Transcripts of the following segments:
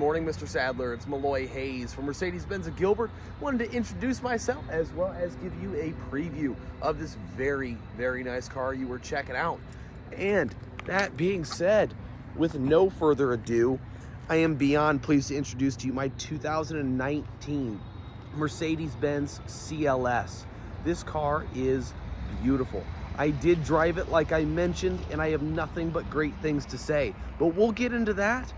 morning, Mr. Sadler. It's Malloy Hayes from Mercedes-Benz of Gilbert. Wanted to introduce myself as well as give you a preview of this very, very nice car you were checking out. And that being said, with no further ado, I am beyond pleased to introduce to you my 2019 Mercedes-Benz CLS. This car is beautiful. I did drive it like I mentioned, and I have nothing but great things to say. But we'll get into that.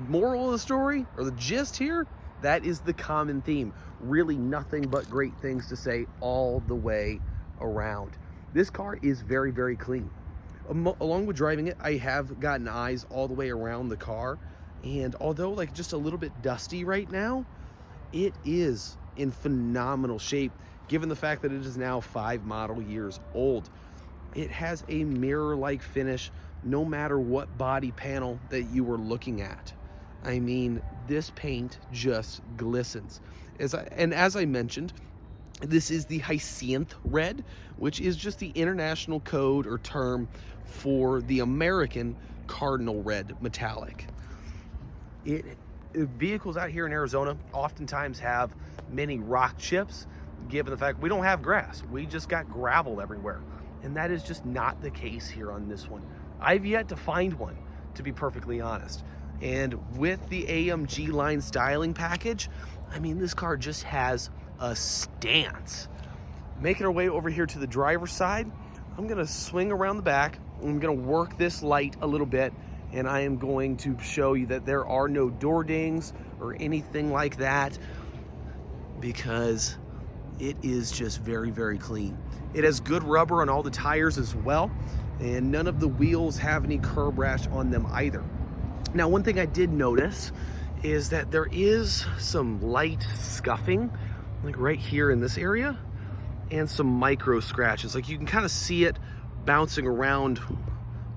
Moral of the story, or the gist here, that is the common theme. Really nothing but great things to say all the way around. This car is very, very clean. Along with driving it, I have gotten eyes all the way around the car. And although like just a little bit dusty right now, it is in phenomenal shape, given the fact that it is now 5 model years old. It has a mirror-like finish no matter what body panel that you were looking at. I mean, this paint just glistens. As I mentioned, this is the Hyacinth Red, which is just the international code or term for the American Cardinal Red metallic. Vehicles out here in Arizona oftentimes have many rock chips, given the fact we don't have grass. We just got gravel everywhere. And that is just not the case here on this one. I've yet to find one, to be perfectly honest. And with the AMG line styling package, I mean, this car just has a stance. Making our way over here to the driver's side, I'm gonna swing around the back. I'm gonna work this light a little bit, and I am going to show you that there are no door dings or anything like that, because it is just very, very clean. It has good rubber on all the tires as well, and none of the wheels have any curb rash on them either. Now, one thing I did notice is that there is some light scuffing, like right here in this area, and some micro scratches. Like you can kind of see it bouncing around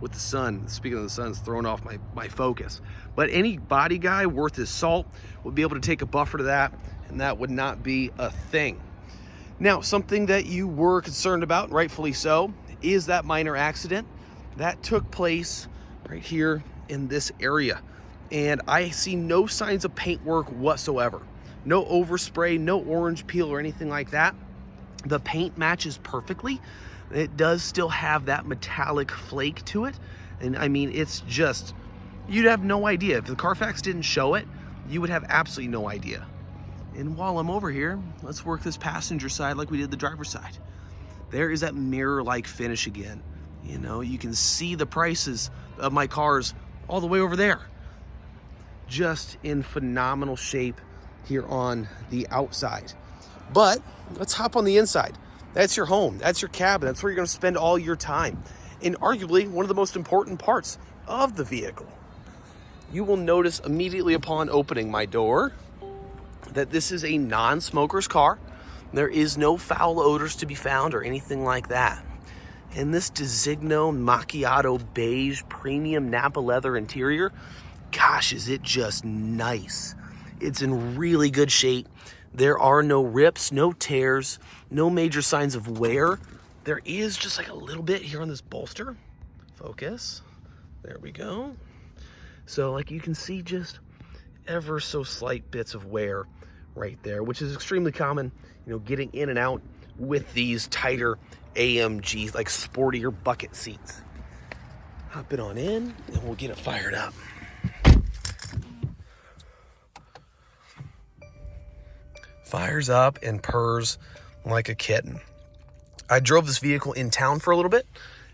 with the sun. Speaking of the sun, it's throwing off my focus. But any body guy worth his salt would be able to take a buffer to that, and that would not be a thing. Now, something that you were concerned about, rightfully so, is that minor accident that took place right here in this area. And I see no signs of paint work whatsoever. No overspray, no orange peel or anything like that. The paint matches perfectly. It does still have that metallic flake to it. And I mean, it's just, you'd have no idea. If the Carfax didn't show it, you would have absolutely no idea. And while I'm over here, let's work this passenger side like we did the driver's side. There is that mirror-like finish again. You know, you can see the prices of my cars all the way over there. Just in phenomenal shape here on the outside. But let's hop on the inside. That's your home, that's your cabin, that's where you're gonna spend all your time. And arguably one of the most important parts of the vehicle. You will notice immediately upon opening my door that this is a non-smoker's car. There is no foul odors to be found or anything like that. And this Designo Macchiato beige premium Napa leather interior, gosh, is it just nice. It's in really good shape. There are no rips, no tears, no major signs of wear. There is just like a little bit here on this bolster. Focus, there we go. So like you can see just ever so slight bits of wear right there, which is extremely common, you know, getting in and out with these tighter AMG, like sportier bucket seats. Hop it on in and we'll get it fired up. Fires up and purrs like a kitten. I drove this vehicle in town for a little bit,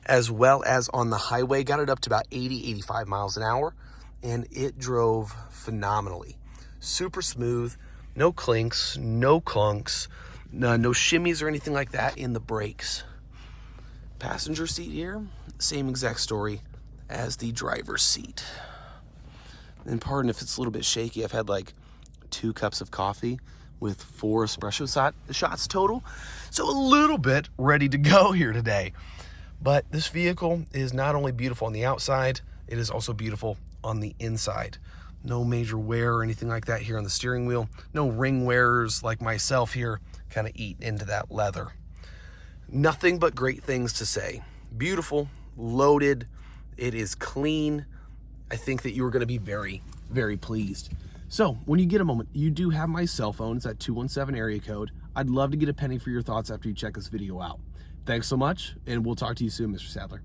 as well as on the highway, got it up to about 80, 85 miles an hour, and it drove phenomenally. Super smooth, no clinks, no clunks, no shimmies or anything like that in the brakes. Passenger seat here, same exact story as the driver's seat. And pardon if it's a little bit shaky, I've had like 2 cups of coffee with 4 espresso shots total. So a little bit ready to go here today. But this vehicle is not only beautiful on the outside, it is also beautiful on the inside. No major wear or anything like that here on the steering wheel. No ring wearers like myself here kind of eat into that leather. Nothing but great things to say. Beautiful, loaded, it is clean. I think that you are going to be very, very pleased. So when you get a moment, you do have my cell phone. It's that 217 area code. I'd love to get a penny for your thoughts after you check this video out. Thanks so much, and we'll talk to you soon, Mr. Sadler.